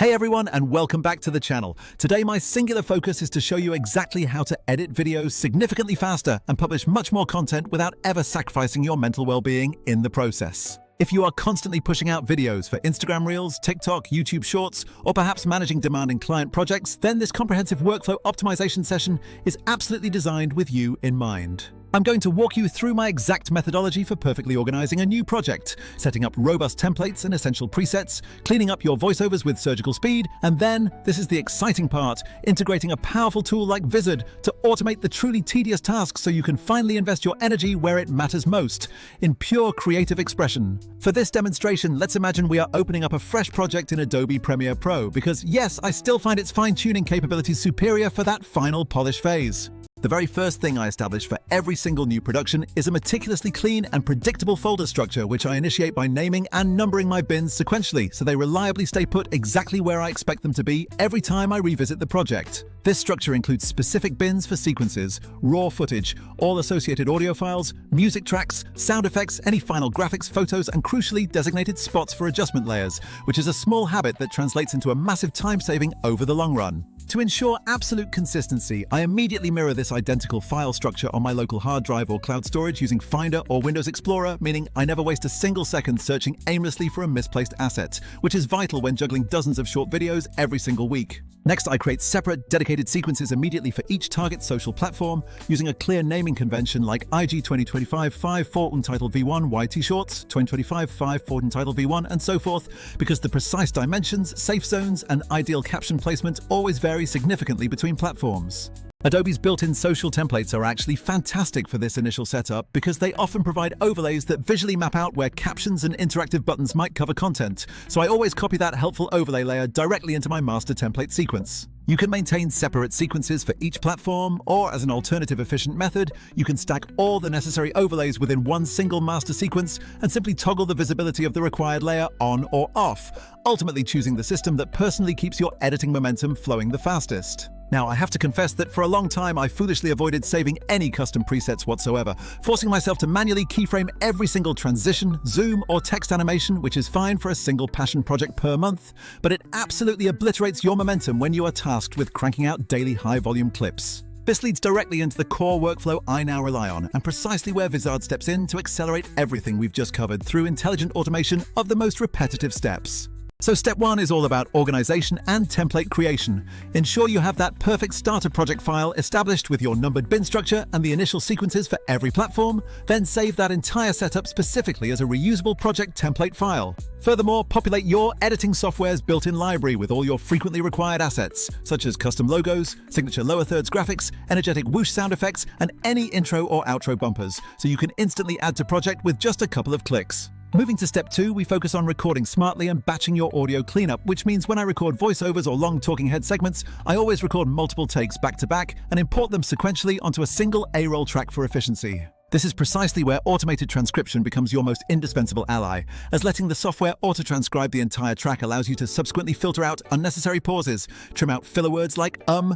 Hey everyone, and welcome back to the channel. Today my singular focus is to show you exactly how to edit videos significantly faster and publish much more content without ever sacrificing your mental well-being in the process. If you are constantly pushing out videos for Instagram Reels, TikTok, YouTube Shorts, or perhaps managing demanding client projects, then this comprehensive workflow optimization session is absolutely designed with you in mind. I'm going to walk you through my exact methodology for perfectly organizing a new project, setting up robust templates and essential presets, cleaning up your voiceovers with surgical speed, and then, this is the exciting part, integrating a powerful tool like Vizard to automate the truly tedious tasks so you can finally invest your energy where it matters most, in pure creative expression. For this demonstration, let's imagine we are opening up a fresh project in Adobe Premiere Pro, because yes, I still find its fine-tuning capabilities superior for that final polish phase. The very first thing I establish for every single new production is a meticulously clean and predictable folder structure, which I initiate by naming and numbering my bins sequentially so they reliably stay put exactly where I expect them to be every time I revisit the project. This structure includes specific bins for sequences, raw footage, all associated audio files, music tracks, sound effects, any final graphics, photos, and crucially designated spots for adjustment layers, which is a small habit that translates into a massive time saving over the long run. To ensure absolute consistency, I immediately mirror this identical file structure on my local hard drive or cloud storage using Finder or Windows Explorer, meaning I never waste a single second searching aimlessly for a misplaced asset, which is vital when juggling dozens of short videos every single week. Next, I create separate, dedicated sequences immediately for each target social platform, using a clear naming convention like IG 2025 5 for Untitled V1 YT Shorts, 2025 5 for Untitled V1, and so forth, because the precise dimensions, safe zones, and ideal caption placement always vary significantly between platforms. Adobe's built-in social templates are actually fantastic for this initial setup because they often provide overlays that visually map out where captions and interactive buttons might cover content, so I always copy that helpful overlay layer directly into my master template sequence. You can maintain separate sequences for each platform, or as an alternative efficient method, you can stack all the necessary overlays within one single master sequence and simply toggle the visibility of the required layer on or off, ultimately choosing the system that personally keeps your editing momentum flowing the fastest. Now, I have to confess that for a long time I foolishly avoided saving any custom presets whatsoever, forcing myself to manually keyframe every single transition, zoom, or text animation, which is fine for a single passion project per month, but it absolutely obliterates your momentum when you are tasked with cranking out daily high-volume clips. This leads directly into the core workflow I now rely on, and precisely where Vizard steps in to accelerate everything we've just covered through intelligent automation of the most repetitive steps. So step one is all about organization and template creation. Ensure you have that perfect starter project file established with your numbered bin structure and the initial sequences for every platform, then save that entire setup specifically as a reusable project template file. Furthermore, populate your editing software's built-in library with all your frequently required assets, such as custom logos, signature lower thirds graphics, energetic whoosh sound effects, and any intro or outro bumpers, so you can instantly add to project with just a couple of clicks. Moving to step 2, we focus on recording smartly and batching your audio cleanup, which means when I record voiceovers or long talking head segments, I always record multiple takes back to back and import them sequentially onto a single A-roll track for efficiency. This is precisely where automated transcription becomes your most indispensable ally, as letting the software auto-transcribe the entire track allows you to subsequently filter out unnecessary pauses, trim out filler words like and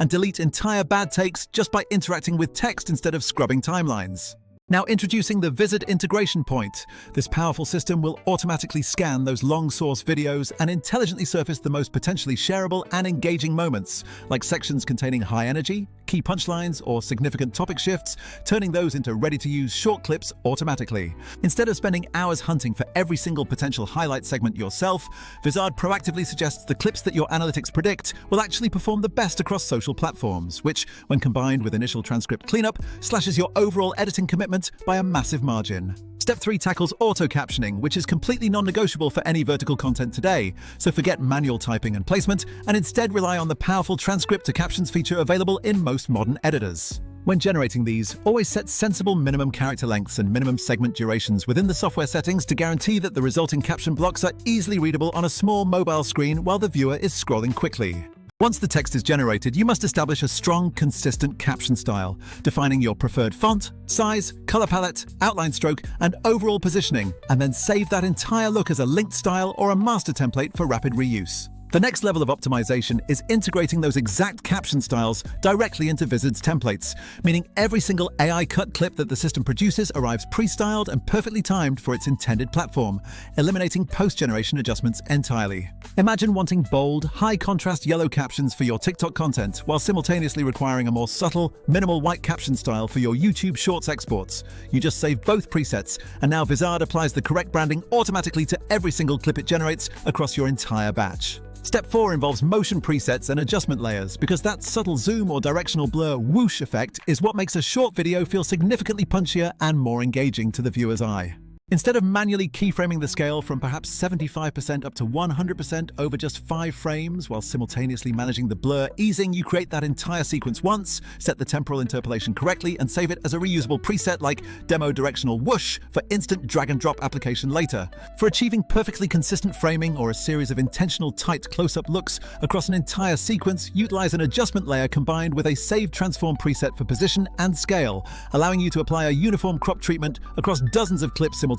delete entire bad takes just by interacting with text instead of scrubbing timelines. Now introducing the Vizard integration point. This powerful system will automatically scan those long source videos and intelligently surface the most potentially shareable and engaging moments, like sections containing high energy, key punchlines, or significant topic shifts, turning those into ready-to-use short clips automatically. Instead of spending hours hunting for every single potential highlight segment yourself, Vizard proactively suggests the clips that your analytics predict will actually perform the best across social platforms, which, when combined with initial transcript cleanup, slashes your overall editing commitment by a massive margin. Step 3 tackles auto-captioning, which is completely non-negotiable for any vertical content today, so forget manual typing and placement, and instead rely on the powerful transcript to captions feature available in most modern editors. When generating these, always set sensible minimum character lengths and minimum segment durations within the software settings to guarantee that the resulting caption blocks are easily readable on a small mobile screen while the viewer is scrolling quickly. Once the text is generated, you must establish a strong, consistent caption style, defining your preferred font, size, color palette, outline stroke, and overall positioning, and then save that entire look as a linked style or a master template for rapid reuse. The next level of optimization is integrating those exact caption styles directly into Vizard's templates, meaning every single AI cut clip that the system produces arrives pre-styled and perfectly timed for its intended platform, eliminating post-generation adjustments entirely. Imagine wanting bold, high-contrast yellow captions for your TikTok content, while simultaneously requiring a more subtle, minimal white caption style for your YouTube Shorts exports. You just save both presets, and now Vizard applies the correct branding automatically to every single clip it generates across your entire batch. Step 4 involves motion presets and adjustment layers, because that subtle zoom or directional blur whoosh effect is what makes a short video feel significantly punchier and more engaging to the viewer's eye. Instead of manually keyframing the scale from perhaps 75% up to 100% over just 5 frames while simultaneously managing the blur easing, you create that entire sequence once, set the temporal interpolation correctly, and save it as a reusable preset like Demo Directional Whoosh for instant drag-and-drop application later. For achieving perfectly consistent framing or a series of intentional tight close-up looks across an entire sequence, utilize an adjustment layer combined with a Save Transform preset for position and scale, allowing you to apply a uniform crop treatment across dozens of clips simultaneously,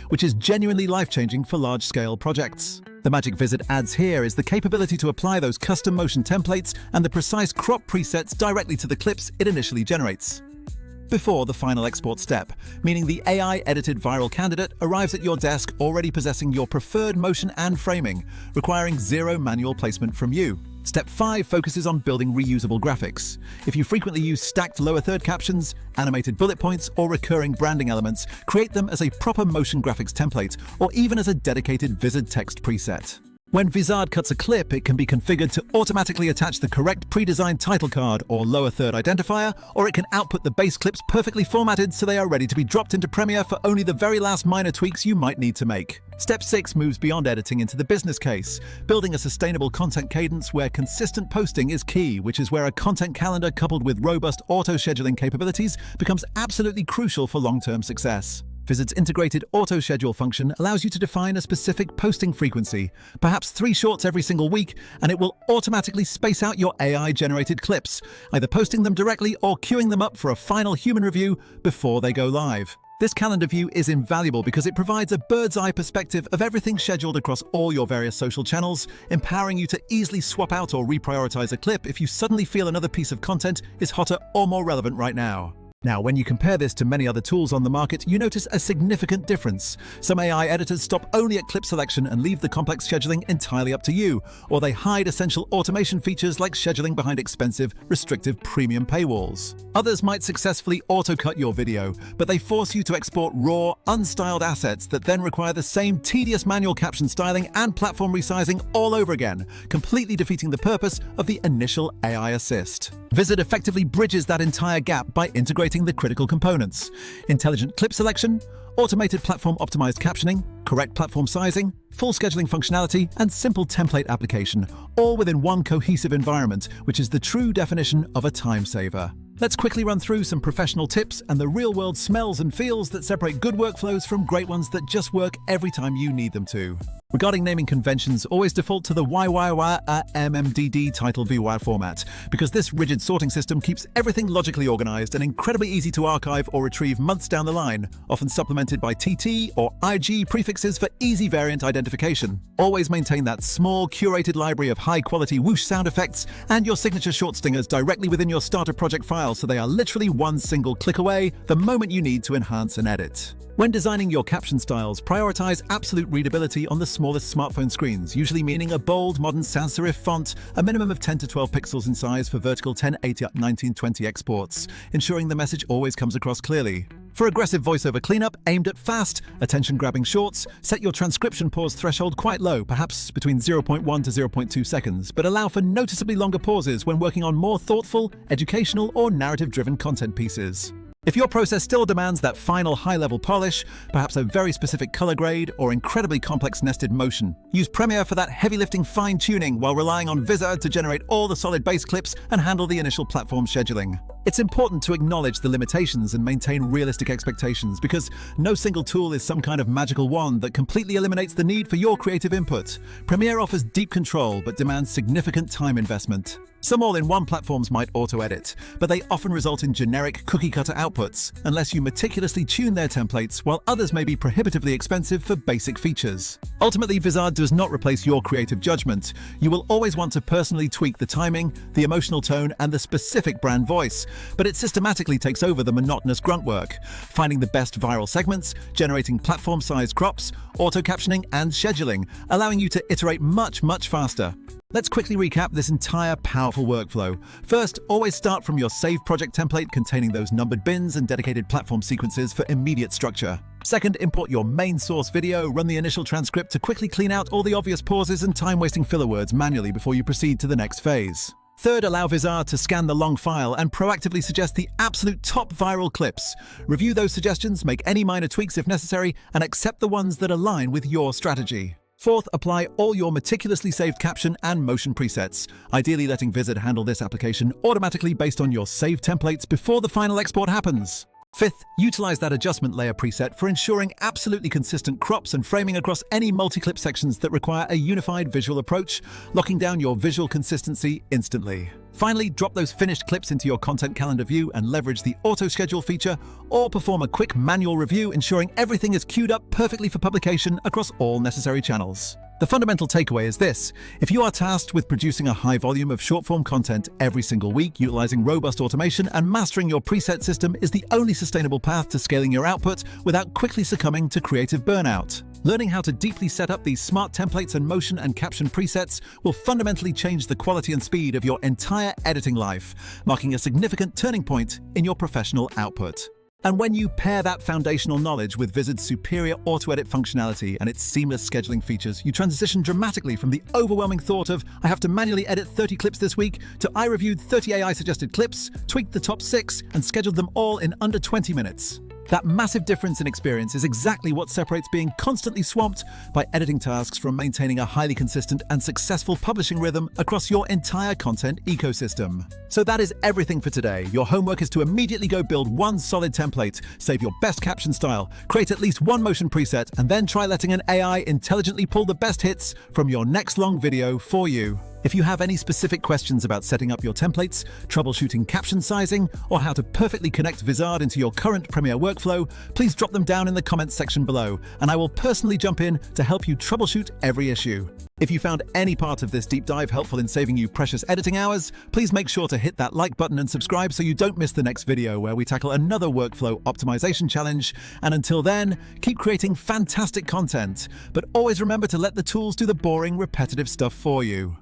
which is genuinely life-changing for large-scale projects. The magic Vizard adds here is the capability to apply those custom motion templates and the precise crop presets directly to the clips it initially generates. Before the final export step, meaning the AI-edited viral candidate arrives at your desk already possessing your preferred motion and framing, requiring zero manual placement from you. Step 5 focuses on building reusable graphics. If you frequently use stacked lower third captions, animated bullet points, or recurring branding elements, create them as a proper motion graphics template, or even as a dedicated Vizard text preset. When Vizard cuts a clip, it can be configured to automatically attach the correct pre-designed title card or lower third identifier, or it can output the base clips perfectly formatted so they are ready to be dropped into Premiere for only the very last minor tweaks you might need to make. Step 6 moves beyond editing into the business case, building a sustainable content cadence where consistent posting is key, which is where a content calendar coupled with robust auto-scheduling capabilities becomes absolutely crucial for long-term success. Vizard's integrated auto-schedule function allows you to define a specific posting frequency, perhaps 3 shorts every single week, and it will automatically space out your AI-generated clips, either posting them directly or queuing them up for a final human review before they go live. This calendar view is invaluable because it provides a bird's-eye perspective of everything scheduled across all your various social channels, empowering you to easily swap out or reprioritize a clip if you suddenly feel another piece of content is hotter or more relevant right now. Now, when you compare this to many other tools on the market, you notice a significant difference. Some AI editors stop only at clip selection and leave the complex scheduling entirely up to you, or they hide essential automation features like scheduling behind expensive, restrictive premium paywalls. Others might successfully auto-cut your video, but they force you to export raw, unstyled assets that then require the same tedious manual caption styling and platform resizing all over again, completely defeating the purpose of the initial AI assist. Vizard effectively bridges that entire gap by integrating the critical components: intelligent clip selection, automated platform-optimized captioning, correct platform sizing, full scheduling functionality, and simple template application, all within one cohesive environment, which is the true definition of a time saver. Let's quickly run through some professional tips and the real-world smells and feels that separate good workflows from great ones that just work every time you need them to. Regarding naming conventions, always default to the YYYMMDD title VWire format, because this rigid sorting system keeps everything logically organized and incredibly easy to archive or retrieve months down the line, often supplemented by TT or IG prefixes for easy variant identification. Always maintain that small, curated library of high-quality whoosh sound effects and your signature short stingers directly within your starter project file so they are literally one single click away the moment you need to enhance and edit. When designing your caption styles, prioritize absolute readability on the smallest smartphone screens, usually meaning a bold, modern sans serif font, a minimum of 10 to 12 pixels in size for vertical 1080x1920 exports, ensuring the message always comes across clearly. For aggressive voiceover cleanup aimed at fast, attention-grabbing shorts, set your transcription pause threshold quite low, perhaps between 0.1 to 0.2 seconds, but allow for noticeably longer pauses when working on more thoughtful, educational, or narrative-driven content pieces. If your process still demands that final high-level polish, perhaps a very specific color grade, or incredibly complex nested motion, use Premiere for that heavy-lifting fine-tuning while relying on Vizard to generate all the solid base clips and handle the initial platform scheduling. It's important to acknowledge the limitations and maintain realistic expectations because no single tool is some kind of magical wand that completely eliminates the need for your creative input. Premiere offers deep control but demands significant time investment. Some all-in-one platforms might auto-edit, but they often result in generic cookie-cutter outputs unless you meticulously tune their templates, while others may be prohibitively expensive for basic features. Ultimately, Vizard does not replace your creative judgment. You will always want to personally tweak the timing, the emotional tone, and the specific brand voice, but it systematically takes over the monotonous grunt work, finding the best viral segments, generating platform-sized crops, auto-captioning, and scheduling, allowing you to iterate much faster. Let's quickly recap this entire powerful workflow. First, always start from your saved project template containing those numbered bins and dedicated platform sequences for immediate structure. Second, import your main source video, run the initial transcript to quickly clean out all the obvious pauses and time-wasting filler words manually before you proceed to the next phase. Third, allow Vizard to scan the long file and proactively suggest the absolute top viral clips. Review those suggestions, make any minor tweaks if necessary, and accept the ones that align with your strategy. Fourth, apply all your meticulously saved caption and motion presets, ideally letting Vizard handle this application automatically based on your saved templates before the final export happens. Fifth, utilize that adjustment layer preset for ensuring absolutely consistent crops and framing across any multi-clip sections that require a unified visual approach, locking down your visual consistency instantly. Finally, drop those finished clips into your content calendar view and leverage the auto-schedule feature, or perform a quick manual review ensuring everything is queued up perfectly for publication across all necessary channels. The fundamental takeaway is this: if you are tasked with producing a high volume of short-form content every single week, utilizing robust automation and mastering your preset system is the only sustainable path to scaling your output without quickly succumbing to creative burnout. Learning how to deeply set up these smart templates and motion and caption presets will fundamentally change the quality and speed of your entire editing life, marking a significant turning point in your professional output. And when you pair that foundational knowledge with Vizard's superior auto-edit functionality and its seamless scheduling features, you transition dramatically from the overwhelming thought of, I have to manually edit 30 clips this week, to I reviewed 30 AI-suggested clips, tweaked the top 6, and scheduled them all in under 20 minutes. That massive difference in experience is exactly what separates being constantly swamped by editing tasks from maintaining a highly consistent and successful publishing rhythm across your entire content ecosystem. So that is everything for today. Your homework is to immediately go build one solid template, save your best caption style, create at least one motion preset, and then try letting an AI intelligently pull the best hits from your next long video for you. If you have any specific questions about setting up your templates, troubleshooting caption sizing, or how to perfectly connect Vizard into your current Premiere workflow, please drop them down in the comments section below, and I will personally jump in to help you troubleshoot every issue. If you found any part of this deep dive helpful in saving you precious editing hours, please make sure to hit that like button and subscribe so you don't miss the next video where we tackle another workflow optimization challenge. And until then, keep creating fantastic content, but always remember to let the tools do the boring, repetitive stuff for you.